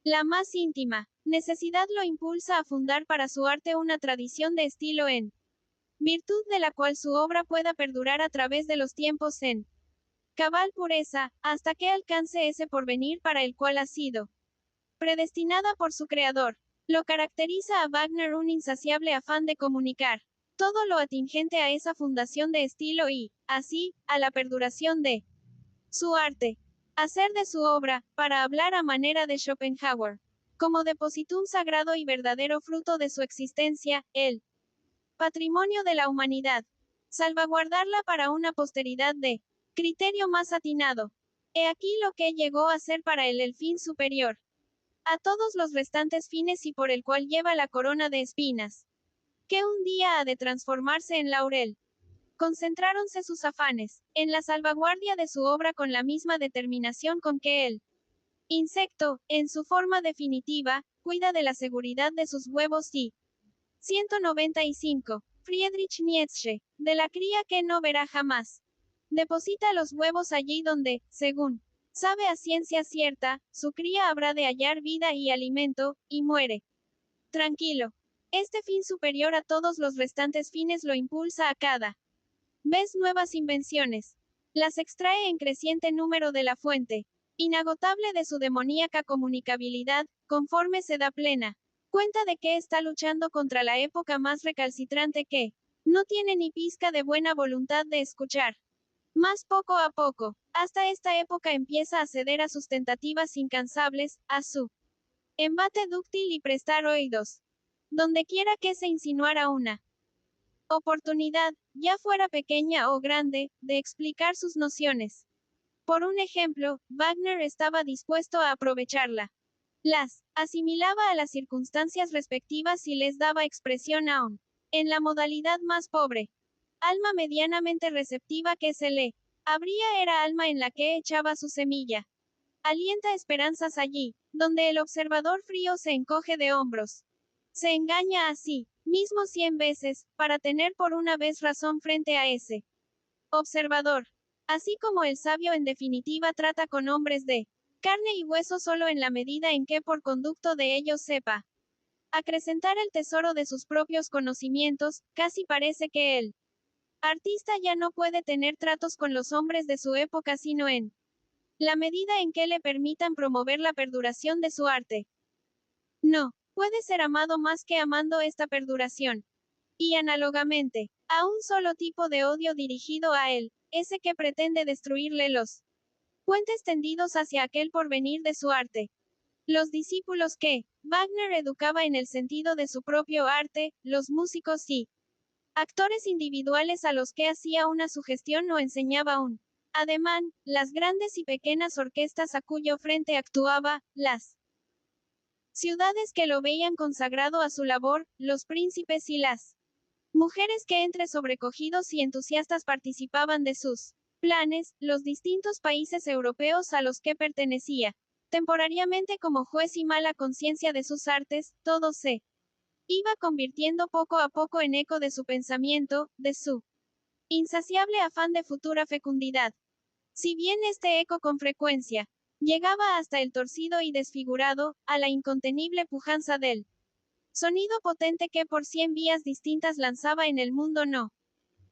La más íntima necesidad lo impulsa a fundar para su arte una tradición de estilo en virtud de la cual su obra pueda perdurar a través de los tiempos en cabal pureza, hasta que alcance ese porvenir para el cual ha sido predestinada por su creador. Lo caracteriza a Wagner un insaciable afán de comunicar todo lo atingente a esa fundación de estilo y, así, a la perduración de su arte. Hacer de su obra, para hablar a manera de Schopenhauer, como depositum sagrado y verdadero fruto de su existencia, el patrimonio de la humanidad. Salvaguardarla para una posteridad de criterio más atinado. He aquí lo que llegó a ser para él el fin superior a todos los restantes fines y por el cual lleva la corona de espinas, que un día ha de transformarse en laurel. Concentráronse sus afanes en la salvaguardia de su obra con la misma determinación con que el insecto, en su forma definitiva, cuida de la seguridad de sus huevos y 195. Friedrich Nietzsche, de la cría que no verá jamás. Deposita los huevos allí donde, según sabe a ciencia cierta, su cría habrá de hallar vida y alimento, y muere. Tranquilo. Este fin superior a todos los restantes fines lo impulsa a cada vez nuevas invenciones. Las extrae en creciente número de la fuente inagotable de su demoníaca comunicabilidad, conforme se da plena cuenta de que está luchando contra la época más recalcitrante que no tiene ni pizca de buena voluntad de escuchar. Más poco a poco, hasta esta época empieza a ceder a sus tentativas incansables, a su embate dúctil y prestar oídos. Donde quiera que se insinuara una oportunidad, ya fuera pequeña o grande, de explicar sus nociones. Por un ejemplo, Wagner estaba dispuesto a aprovecharla. Las asimilaba a las circunstancias respectivas y les daba expresión aún en la modalidad más pobre. Alma medianamente receptiva que se le abría era alma en la que echaba su semilla. Alienta esperanzas allí, donde el observador frío se encoge de hombros. Se engaña a sí mismo 100 veces, para tener por una vez razón frente a ese observador. Así como el sabio en definitiva trata con hombres de carne y hueso solo en la medida en que por conducto de ellos sepa acrecentar el tesoro de sus propios conocimientos, casi parece que el artista ya no puede tener tratos con los hombres de su época sino en la medida en que le permitan promover la perduración de su arte. No puede ser amado más que amando esta perduración. Y análogamente, a un solo tipo de odio dirigido a él, ese que pretende destruirle los puentes tendidos hacia aquel porvenir de su arte. Los discípulos que Wagner educaba en el sentido de su propio arte, los músicos y actores individuales a los que hacía una sugestión o enseñaba un ademán, las grandes y pequeñas orquestas a cuyo frente actuaba, las ciudades que lo veían consagrado a su labor, los príncipes y las mujeres que entre sobrecogidos y entusiastas participaban de sus planes, los distintos países europeos a los que pertenecía, temporariamente como juez y mala conciencia de sus artes, todo se iba convirtiendo poco a poco en eco de su pensamiento, de su insaciable afán de futura fecundidad. Si bien este eco con frecuencia llegaba hasta el torcido y desfigurado, a la incontenible pujanza del sonido potente que por 100 vías distintas lanzaba en el mundo no.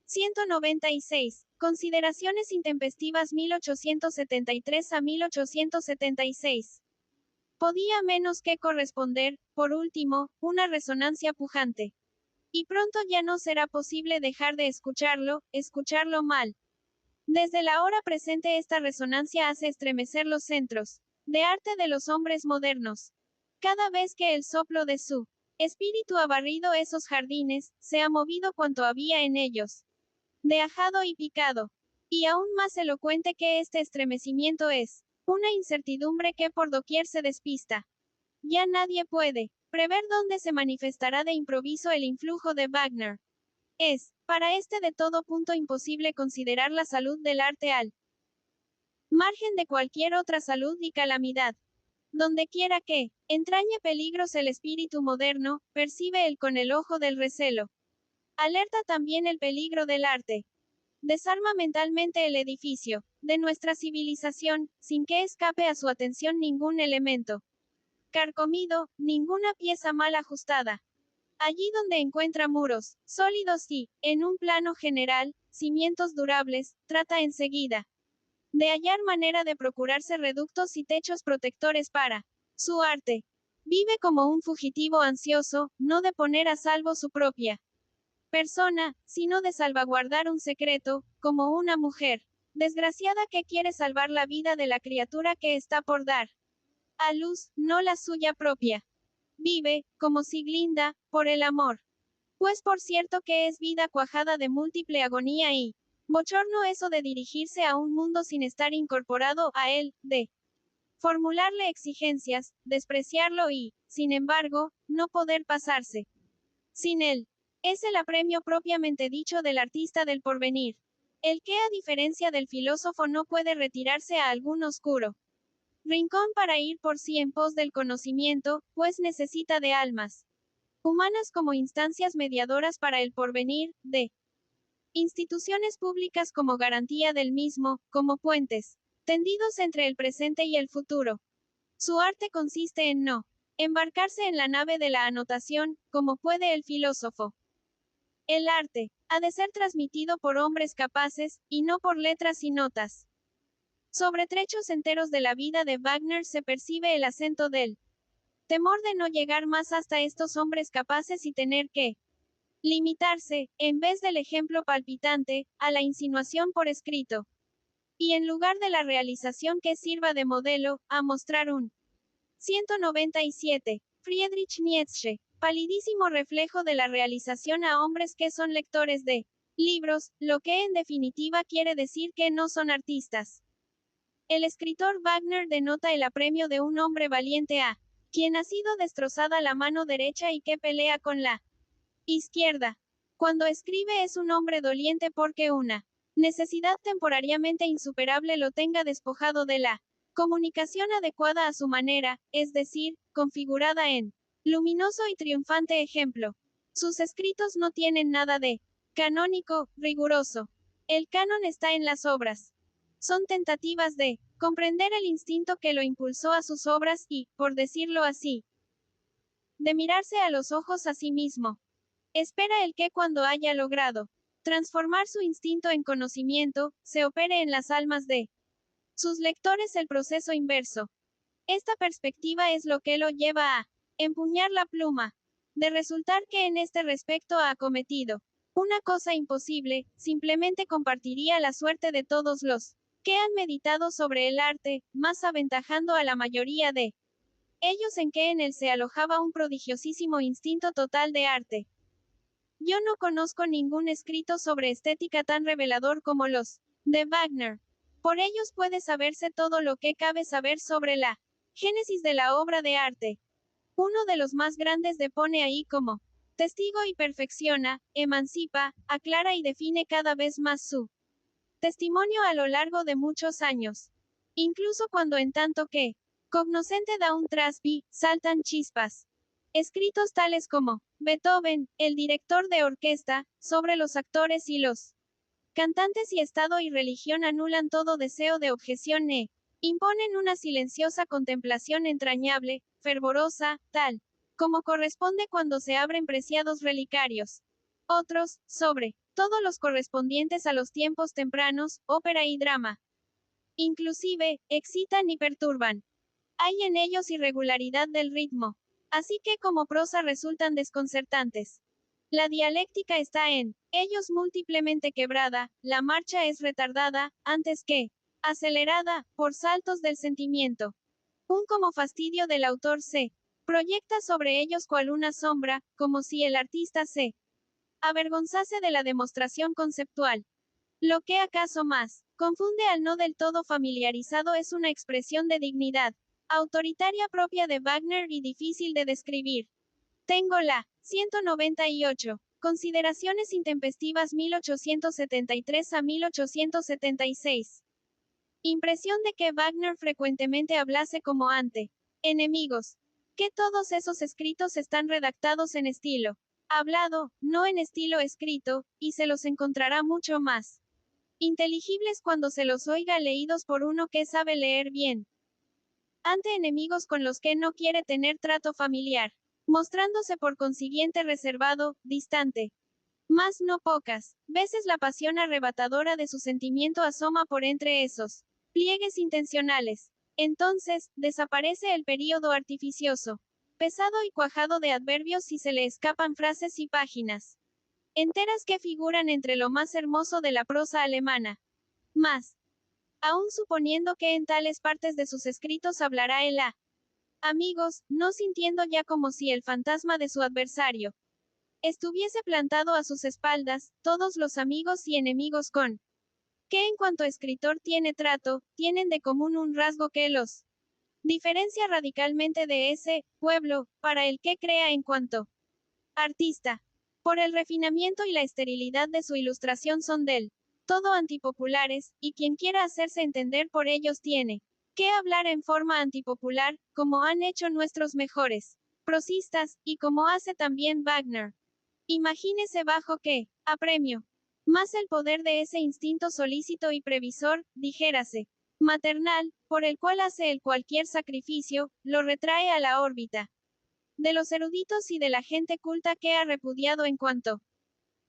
196. Consideraciones intempestivas 1873 a 1876. Podía menos que corresponder, por último, una resonancia pujante. Y pronto ya no será posible dejar de escucharlo mal. Desde la hora presente esta resonancia hace estremecer los centros de arte de los hombres modernos. Cada vez que el soplo de su espíritu ha barrido esos jardines, se ha movido cuanto había en ellos de ajado y picado. Y aún más elocuente que este estremecimiento es una incertidumbre que por doquier se despista. Ya nadie puede prever dónde se manifestará de improviso el influjo de Wagner. Es, para este de todo punto imposible considerar la salud del arte al margen de cualquier otra salud y calamidad. Donde quiera que entrañe peligros el espíritu moderno, percibe él con el ojo del recelo. Alerta también el peligro del arte. Desarma mentalmente el edificio de nuestra civilización, sin que escape a su atención ningún elemento carcomido, ninguna pieza mal ajustada. Allí donde encuentra muros, sólidos y, en un plano general, cimientos durables, trata enseguida de hallar manera de procurarse reductos y techos protectores para su arte. Vive como un fugitivo ansioso, no de poner a salvo su propia persona, sino de salvaguardar un secreto, como una mujer desgraciada que quiere salvar la vida de la criatura que está por dar a luz, no la suya propia. Vive, como Siglinda, por el amor. Pues por cierto que es vida cuajada de múltiple agonía y bochorno eso de dirigirse a un mundo sin estar incorporado a él, de formularle exigencias, despreciarlo y, sin embargo, no poder pasarse sin él. Es el apremio propiamente dicho del artista del porvenir. El que a diferencia del filósofo no puede retirarse a algún oscuro rincón para ir por sí en pos del conocimiento, pues necesita de almas humanas como instancias mediadoras para el porvenir, de instituciones públicas como garantía del mismo, como puentes tendidos entre el presente y el futuro. Su arte consiste en no embarcarse en la nave de la anotación, como puede el filósofo. El arte ha de ser transmitido por hombres capaces, y no por letras y notas. Sobre trechos enteros de la vida de Wagner se percibe el acento del temor de no llegar más hasta estos hombres capaces y tener que limitarse, en vez del ejemplo palpitante, a la insinuación por escrito. Y en lugar de la realización que sirva de modelo, a mostrar un 197. Friedrich Nietzsche. Palidísimo reflejo de la realización a hombres que son lectores de libros, lo que en definitiva quiere decir que no son artistas. El escritor Wagner denota el apremio de un hombre valiente a quien ha sido destrozada la mano derecha y que pelea con la izquierda. Cuando escribe es un hombre doliente porque una necesidad temporariamente insuperable lo tenga despojado de la comunicación adecuada a su manera, es decir, configurada en luminoso y triunfante ejemplo. Sus escritos no tienen nada de canónico, riguroso. El canon está en las obras. Son tentativas de comprender el instinto que lo impulsó a sus obras y, por decirlo así, de mirarse a los ojos a sí mismo. Espera el que cuando haya logrado transformar su instinto en conocimiento, se opere en las almas de sus lectores el proceso inverso. Esta perspectiva es lo que lo lleva a empuñar la pluma. De resultar que en este respecto ha acometido una cosa imposible, simplemente compartiría la suerte de todos los que han meditado sobre el arte, más aventajando a la mayoría de ellos en que en él se alojaba un prodigiosísimo instinto total de arte. Yo no conozco ningún escrito sobre estética tan revelador como los de Wagner. Por ellos puede saberse todo lo que cabe saber sobre la génesis de la obra de arte. Uno de los más grandes depone ahí como testigo y perfecciona, emancipa, aclara y define cada vez más su testimonio a lo largo de muchos años. Incluso cuando en tanto que cognoscente da un traspi, saltan chispas. Escritos tales como Beethoven, el director de orquesta, sobre los actores y los cantantes y Estado y religión anulan todo deseo de objeción e imponen una silenciosa contemplación entrañable, fervorosa, tal como corresponde cuando se abren preciados relicarios. Otros, sobre todos los correspondientes a los tiempos tempranos, ópera y drama. Inclusive, excitan y perturban. Hay en ellos irregularidad del ritmo. Así que como prosa resultan desconcertantes. La dialéctica está en ellos múltiplemente quebrada, la marcha es retardada, antes que acelerada, por saltos del sentimiento. Un como fastidio del autor se proyecta sobre ellos cual una sombra, como si el artista se avergonzase de la demostración conceptual. Lo que acaso más confunde al no del todo familiarizado es una expresión de dignidad autoritaria propia de Wagner y difícil de describir. Tengo la 198. Consideraciones intempestivas 1873 a 1876. Impresión de que Wagner frecuentemente hablase como ante enemigos. Que todos esos escritos están redactados en estilo hablado, no en estilo escrito, y se los encontrará mucho más inteligibles cuando se los oiga leídos por uno que sabe leer bien. ante enemigos con los que no quiere tener trato familiar, mostrándose por consiguiente reservado, distante. Mas no pocas veces la pasión arrebatadora de su sentimiento asoma por entre esos pliegues intencionales. Entonces, desaparece el período artificioso, pesado y cuajado de adverbios si se le escapan frases y páginas enteras que figuran entre lo más hermoso de la prosa alemana. Mas, aún suponiendo que en tales partes de sus escritos hablará el amigos, no sintiendo ya como si el fantasma de su adversario estuviese plantado a sus espaldas, todos los amigos y enemigos con que en cuanto escritor tiene trato, tienen de común un rasgo que los diferencia radicalmente de ese pueblo, para el que crea en cuanto artista. Por el refinamiento y la esterilidad de su ilustración son del todo antipopulares, y quien quiera hacerse entender por ellos tiene que hablar en forma antipopular, como han hecho nuestros mejores prosistas, y como hace también Wagner. Imagínese bajo qué apremio más el poder de ese instinto solícito y previsor, dijérase, maternal, por el cual hace el cualquier sacrificio, lo retrae a la órbita de los eruditos y de la gente culta que ha repudiado en cuanto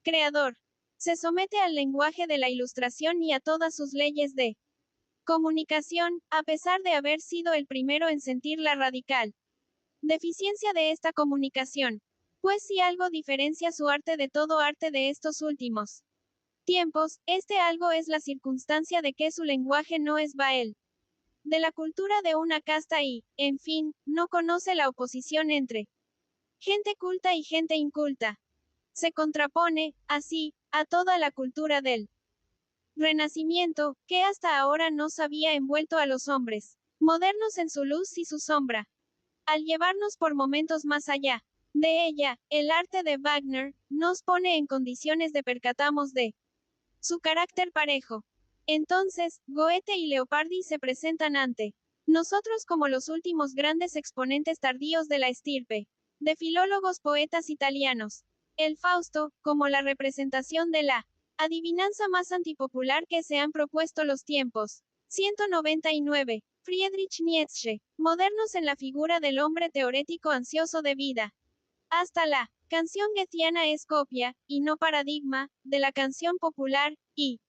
creador. Se somete al lenguaje de la ilustración y a todas sus leyes de comunicación, a pesar de haber sido el primero en sentir la radical deficiencia de esta comunicación. Pues si algo diferencia su arte de todo arte de estos últimos tiempos, este algo es la circunstancia de que su lenguaje no es bael de la cultura de una casta y, en fin, no conoce la oposición entre gente culta y gente inculta. Se contrapone, así, a toda la cultura del Renacimiento, que hasta ahora nos había envuelto a los hombres modernos en su luz y su sombra. Al llevarnos por momentos más allá de ella, el arte de Wagner nos pone en condiciones de percatamos de su carácter parejo. Entonces, Goethe y Leopardi se presentan ante nosotros como los últimos grandes exponentes tardíos de la estirpe de filólogos poetas italianos. El Fausto, como la representación de la adivinanza más antipopular que se han propuesto los tiempos. 199. Friedrich Nietzsche. Modernos en la figura del hombre teorético ansioso de vida. Hasta la canción goetheana es copia, y no paradigma, de la canción popular, y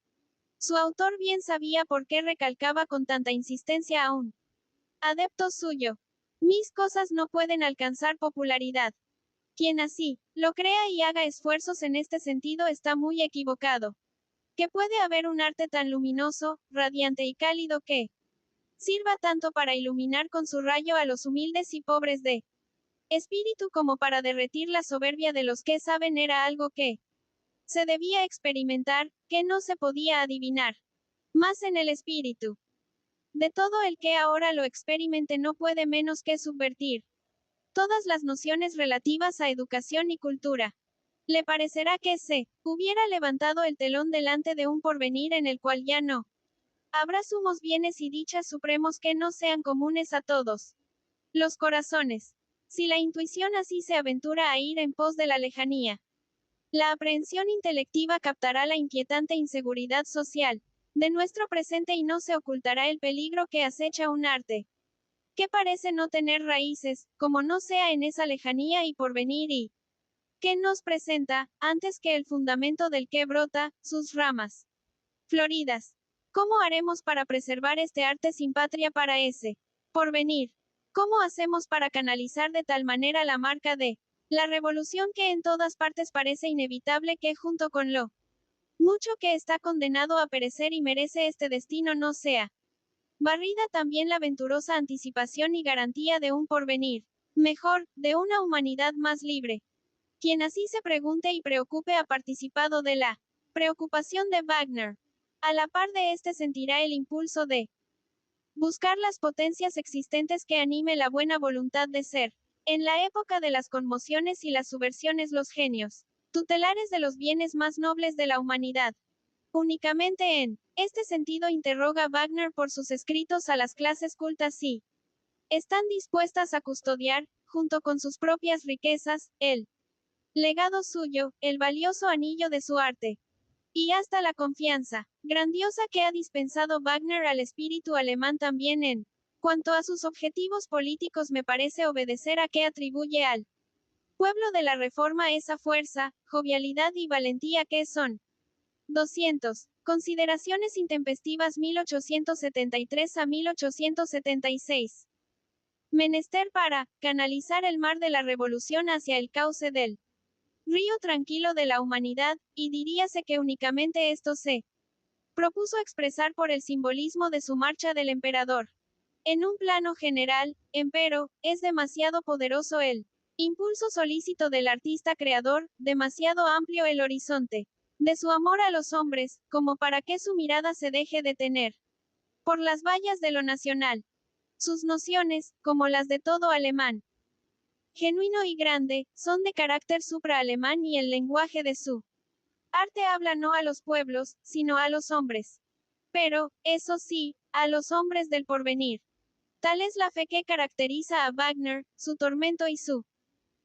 su autor bien sabía por qué recalcaba con tanta insistencia a un adepto suyo. Mis cosas no pueden alcanzar popularidad. Quien así lo crea y haga esfuerzos en este sentido está muy equivocado. Que puede haber un arte tan luminoso, radiante y cálido que sirva tanto para iluminar con su rayo a los humildes y pobres de espíritu como para derretir la soberbia de los que saben era algo que se debía experimentar, que no se podía adivinar. Más en el espíritu de todo el que ahora lo experimente no puede menos que subvertir todas las nociones relativas a educación y cultura. Le parecerá que se hubiera levantado el telón delante de un porvenir en el cual ya no habrá sumos bienes y dichas supremos que no sean comunes a todos los corazones. Si la intuición así se aventura a ir en pos de la lejanía, la aprehensión intelectiva captará la inquietante inseguridad social de nuestro presente y no se ocultará el peligro que acecha un arte que parece no tener raíces, como no sea en esa lejanía y porvenir y que nos presenta, antes que el fundamento del que brota, sus ramas floridas. ¿Cómo haremos para preservar este arte sin patria para ese porvenir? ¿Cómo hacemos para canalizar de tal manera la marca de la revolución que en todas partes parece inevitable que junto con lo mucho que está condenado a perecer y merece este destino no sea barrida también la venturosa anticipación y garantía de un porvenir mejor, de una humanidad más libre? Quien así se pregunte y preocupe ha participado de la preocupación de Wagner. A la par de este sentirá el impulso de buscar las potencias existentes que anime la buena voluntad de ser. En la época de las conmociones y las subversiones los genios, tutelares de los bienes más nobles de la humanidad. Únicamente en este sentido interroga Wagner por sus escritos a las clases cultas y están dispuestas a custodiar, junto con sus propias riquezas, el legado suyo, el valioso anillo de su arte. Y hasta la confianza grandiosa que ha dispensado Wagner al espíritu alemán también en Cuanto a sus objetivos políticos me parece obedecer a que atribuye al pueblo de la Reforma esa fuerza, jovialidad y valentía que son. 200. Consideraciones intempestivas 1873 a 1876. Menester para canalizar el mar de la revolución hacia el cauce del río tranquilo de la humanidad, y diríase que únicamente esto se propuso expresar por el simbolismo de su marcha del emperador. En un plano general, empero, es demasiado poderoso el impulso solícito del artista creador, demasiado amplio el horizonte de su amor a los hombres, como para que su mirada se deje detener por las vallas de lo nacional. Sus nociones, como las de todo alemán genuino y grande, son de carácter supraalemán y el lenguaje de su arte habla no a los pueblos, sino a los hombres. Pero, eso sí, a los hombres del porvenir. Tal es la fe que caracteriza a Wagner, su tormento y su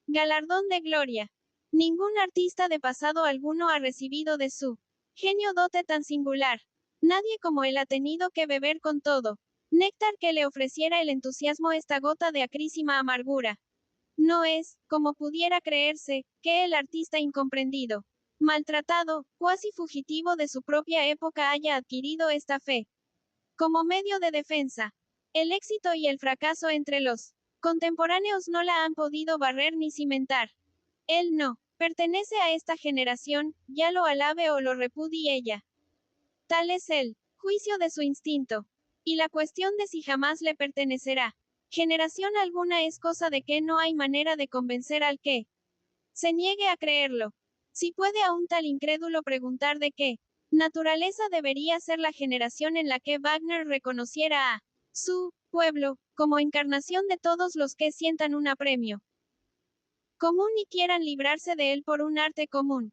galardón de gloria. Ningún artista de pasado alguno ha recibido de su genio dote tan singular. Nadie como él ha tenido que beber con todo néctar que le ofreciera el entusiasmo esta gota de acrísima amargura. No es, como pudiera creerse, que el artista incomprendido, maltratado, cuasi fugitivo de su propia época haya adquirido esta fe como medio de defensa. El éxito y el fracaso entre los contemporáneos no la han podido barrer ni cimentar. Él no pertenece a esta generación, ya lo alabe o lo repudie ella. Tal es el juicio de su instinto. Y la cuestión de si jamás le pertenecerá. Generación alguna es cosa de que no hay manera de convencer al que se niegue a creerlo. Si puede a un tal incrédulo preguntar de qué naturaleza debería ser la generación en la que Wagner reconociera a su pueblo, como encarnación de todos los que sientan un apremio común y quieran librarse de él por un arte común.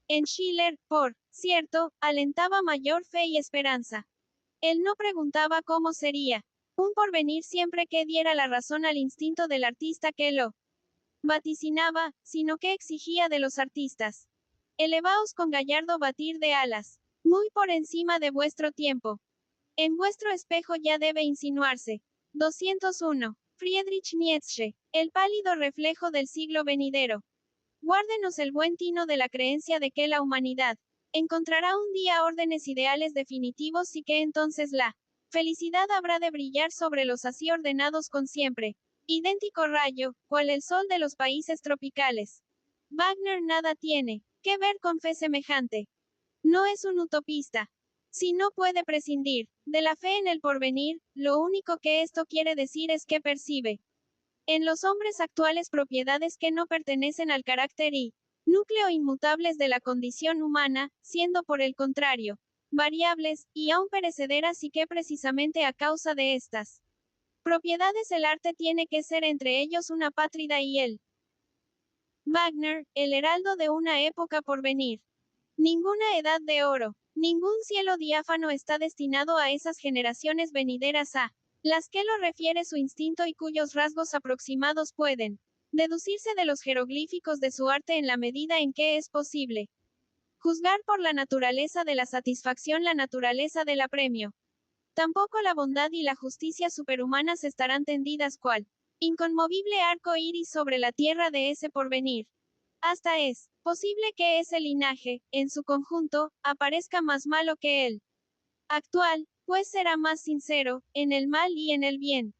En Schiller, por cierto, alentaba mayor fe y esperanza. Él no preguntaba cómo sería un porvenir siempre que diera la razón al instinto del artista que lo vaticinaba, sino que exigía de los artistas. Elevaos con gallardo batir de alas, muy por encima de vuestro tiempo. En vuestro espejo ya debe insinuarse. 201. Friedrich Nietzsche, el pálido reflejo del siglo venidero. Guárdenos el buen tino de la creencia de que la humanidad encontrará un día órdenes ideales definitivos y que entonces la felicidad habrá de brillar sobre los así ordenados con siempre idéntico rayo, cual el sol de los países tropicales. Wagner nada tiene que ver con fe semejante. No es un utopista. Si no puede prescindir de la fe en el porvenir, lo único que esto quiere decir es que percibe en los hombres actuales propiedades que no pertenecen al carácter y núcleo inmutables de la condición humana, siendo por el contrario variables, y aún perecederas y que precisamente a causa de estas propiedades el arte tiene que ser entre ellos una pátrida y el Wagner, el heraldo de una época por venir. Ninguna edad de oro, ningún cielo diáfano está destinado a esas generaciones venideras a las que lo refiere su instinto y cuyos rasgos aproximados pueden deducirse de los jeroglíficos de su arte en la medida en que es posible juzgar por la naturaleza de la satisfacción la naturaleza del apremio. Tampoco la bondad y la justicia superhumanas estarán tendidas cual inconmovible arco iris sobre la tierra de ese porvenir. Hasta es posible que ese linaje, en su conjunto, aparezca más malo que él actual, pues será más sincero, en el mal y en el bien.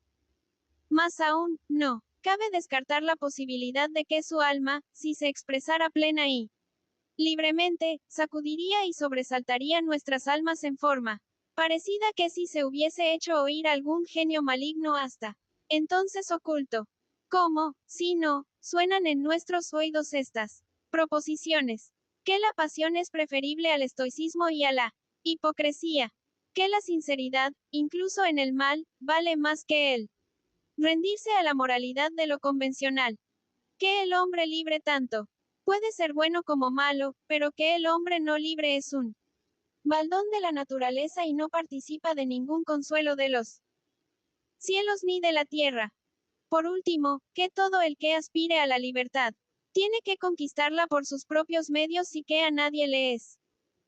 Más aún, no cabe descartar la posibilidad de que su alma, si se expresara plena y libremente, sacudiría y sobresaltaría nuestras almas en forma parecida que si se hubiese hecho oír algún genio maligno hasta entonces oculto. ¿Cómo, si no, suenan en nuestros oídos estas proposiciones? Que la pasión es preferible al estoicismo y a la hipocresía. Que la sinceridad, incluso en el mal, vale más que el rendirse a la moralidad de lo convencional. Que el hombre libre tanto puede ser bueno como malo, pero que el hombre no libre es un baldón de la naturaleza y no participa de ningún consuelo de los cielos ni de la tierra. Por último, que todo el que aspire a la libertad tiene que conquistarla por sus propios medios y que a nadie le es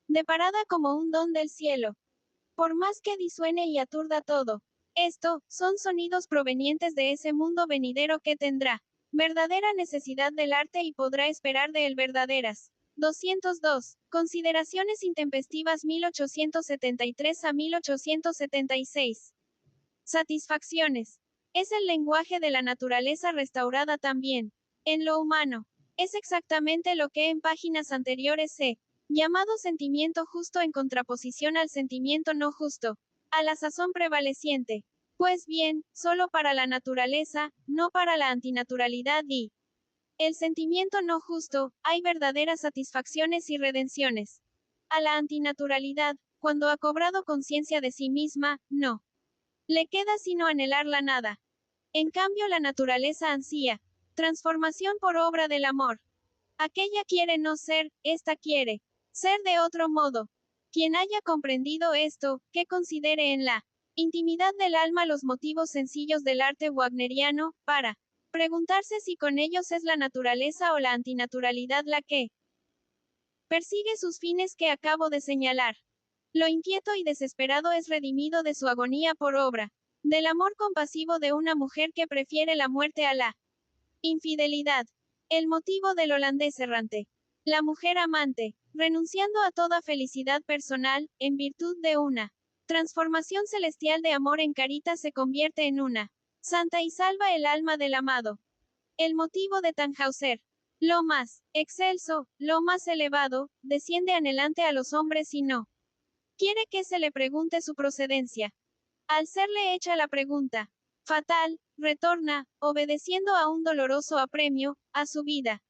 deparada como un don del cielo. Por más que disuene y aturda todo Esto, son sonidos provenientes de ese mundo venidero que tendrá verdadera necesidad del arte y podrá esperar de él verdaderas. 202. Consideraciones intempestivas 1873 a 1876. Satisfacciones. Es el lenguaje de la naturaleza restaurada también. En lo humano. Es exactamente lo que en páginas anteriores he llamado sentimiento justo en contraposición al sentimiento no justo, a la sazón prevaleciente. Pues bien, solo para la naturaleza, no para la antinaturalidad y el sentimiento no justo, hay verdaderas satisfacciones y redenciones. A la antinaturalidad, cuando ha cobrado conciencia de sí misma, no le queda sino anhelar la nada. En cambio la naturaleza ansía transformación por obra del amor. Aquella quiere no ser, esta quiere ser de otro modo. Quien haya comprendido esto, que considere en la intimidad del alma los motivos sencillos del arte wagneriano, para preguntarse si con ellos es la naturaleza o la antinaturalidad la que persigue sus fines que acabo de señalar. Lo inquieto y desesperado es redimido de su agonía por obra del amor compasivo de una mujer que prefiere la muerte a la infidelidad. El motivo del holandés errante. La mujer amante, renunciando a toda felicidad personal, en virtud de una transformación celestial de amor en carita se convierte en una santa y salva el alma del amado. El motivo de Tannhäuser. Lo más excelso, lo más elevado, desciende anhelante a los hombres y no quiere que se le pregunte su procedencia. Al serle hecha la pregunta fatal, retorna, obedeciendo a un doloroso apremio, a su vida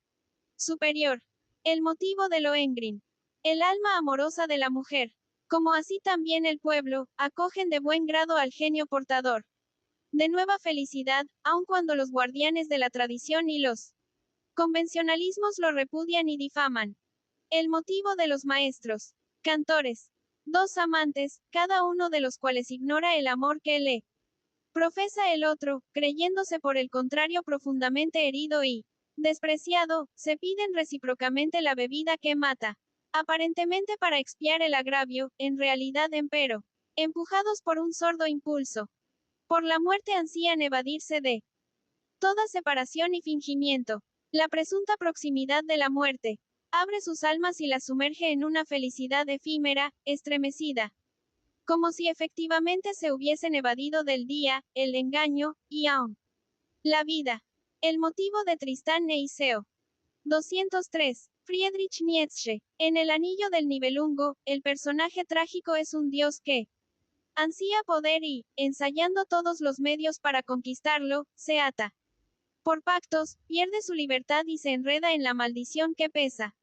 superior. El motivo de Lohengrin. El alma amorosa de la mujer, como así también el pueblo, acogen de buen grado al genio portador de nueva felicidad, aun cuando los guardianes de la tradición y los convencionalismos lo repudian y difaman. El motivo de los maestros, cantores, dos amantes, cada uno de los cuales ignora el amor que le profesa el otro, creyéndose por el contrario profundamente herido y despreciado, se piden recíprocamente la bebida que mata, aparentemente para expiar el agravio, en realidad empero, empujados por un sordo impulso, por la muerte ansían evadirse de toda separación y fingimiento. La presunta proximidad de la muerte abre sus almas y las sumerge en una felicidad efímera, estremecida, como si efectivamente se hubiesen evadido del día, el engaño, y aún la vida. El motivo de Tristán e Iseo. 203. Friedrich Nietzsche. En El anillo del Nibelungo, el personaje trágico es un dios que ansía poder y, ensayando todos los medios para conquistarlo, se ata por pactos, pierde su libertad y se enreda en la maldición que pesa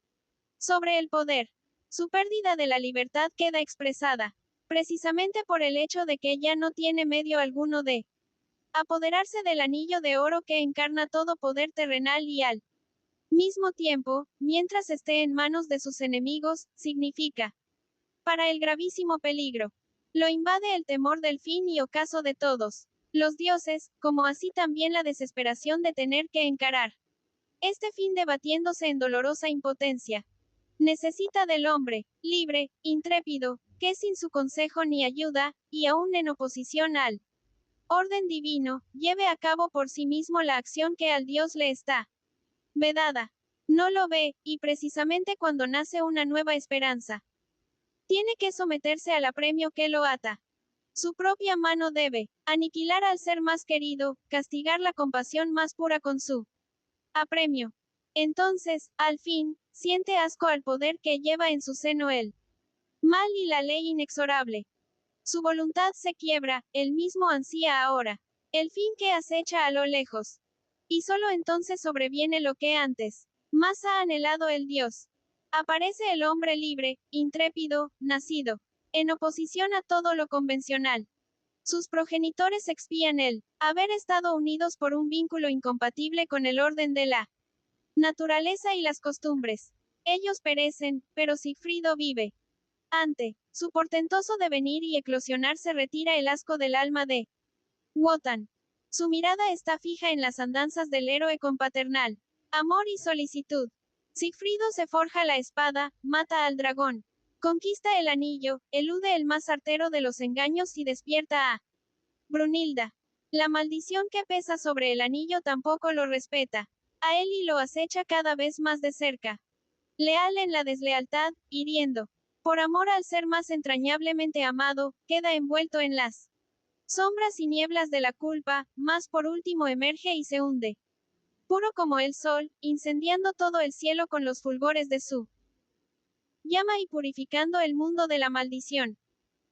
sobre el poder. Su pérdida de la libertad queda expresada precisamente por el hecho de que ya no tiene medio alguno de apoderarse del anillo de oro que encarna todo poder terrenal y al mismo tiempo, mientras esté en manos de sus enemigos, significa para el gravísimo peligro. Lo invade el temor del fin y ocaso de todos los dioses, como así también la desesperación de tener que encarar este fin debatiéndose en dolorosa impotencia. Necesita del hombre, libre, intrépido, que sin su consejo ni ayuda, y aún en oposición al orden divino, lleve a cabo por sí mismo la acción que al Dios le está vedada. No lo ve, y precisamente cuando nace una nueva esperanza, tiene que someterse al apremio que lo ata. Su propia mano debe aniquilar al ser más querido, castigar la compasión más pura con su apremio. Entonces, al fin, siente asco al poder que lleva en su seno el mal y la ley inexorable. Su voluntad se quiebra, él mismo ansía ahora el fin que acecha a lo lejos. Y solo entonces sobreviene lo que antes más ha anhelado el Dios. Aparece el hombre libre, intrépido, nacido en oposición a todo lo convencional. Sus progenitores expían el haber estado unidos por un vínculo incompatible con el orden de la naturaleza y las costumbres. Ellos perecen, pero Sigfrido vive. Ante su portentoso devenir y eclosionar se retira el asco del alma de Wotan. Su mirada está fija en las andanzas del héroe con paternal amor y solicitud. Sigfrido se forja la espada, mata al dragón, conquista el anillo, elude el más artero de los engaños y despierta a Brunilda. La maldición que pesa sobre el anillo tampoco lo respeta. A él y lo acecha cada vez más de cerca. Leal en la deslealtad, hiriendo. Por amor al ser más entrañablemente amado, queda envuelto en las sombras y nieblas de la culpa, más por último emerge y se hunde. Puro como el sol, incendiando todo el cielo con los fulgores de su llama y purificando el mundo de la maldición.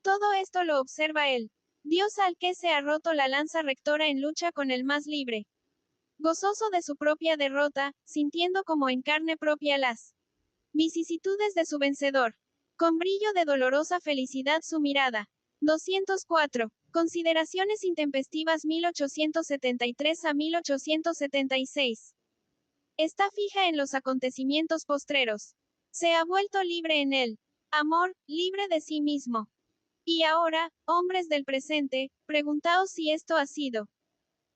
Todo esto lo observa él. Dios al que se ha roto la lanza rectora en lucha con el más libre. Gozoso de su propia derrota, sintiendo como en carne propia las vicisitudes de su vencedor. Con brillo de dolorosa felicidad su mirada. 204. Consideraciones intempestivas 1873 a 1876. Está fija en los acontecimientos postreros. Se ha vuelto libre en él. Amor, libre de sí mismo. Y ahora, hombres del presente, preguntaos si esto ha sido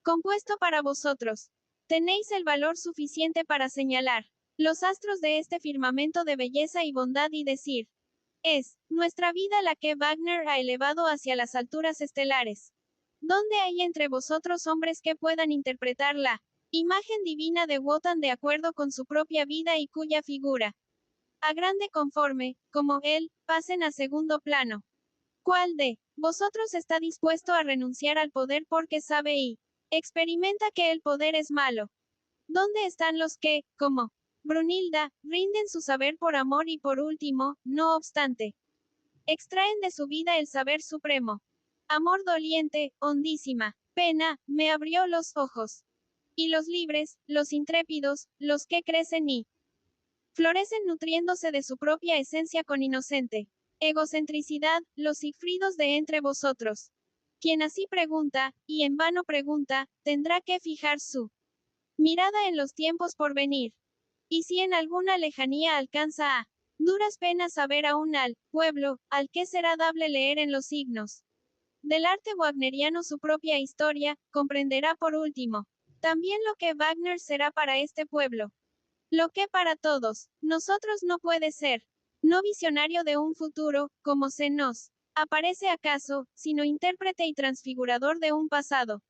compuesto para vosotros. Tenéis el valor suficiente para señalar los astros de este firmamento de belleza y bondad y decir, es nuestra vida la que Wagner ha elevado hacia las alturas estelares. ¿Dónde hay entre vosotros hombres que puedan interpretar la imagen divina de Wotan de acuerdo con su propia vida y cuya figura, a grande conforme, como él, pasen a segundo plano? ¿Cuál de vosotros está dispuesto a renunciar al poder porque sabe y experimenta que el poder es malo? ¿Dónde están los que, como Brunilda, rinden su saber por amor y por último, no obstante, extraen de su vida el saber supremo? Amor doliente, hondísima pena, me abrió los ojos. Y los libres, los intrépidos, los que crecen y florecen nutriéndose de su propia esencia con inocente egocentricidad, los Sigfridos de entre vosotros. Quien así pregunta, y en vano pregunta, tendrá que fijar su mirada en los tiempos por venir. Y si en alguna lejanía alcanza a duras penas a ver aún al pueblo, al que será dable leer en los signos del arte wagneriano su propia historia, comprenderá por último también lo que Wagner será para este pueblo. Lo que para todos nosotros no puede ser, no visionario de un futuro, como se nos aparece acaso, sino intérprete y transfigurador de un pasado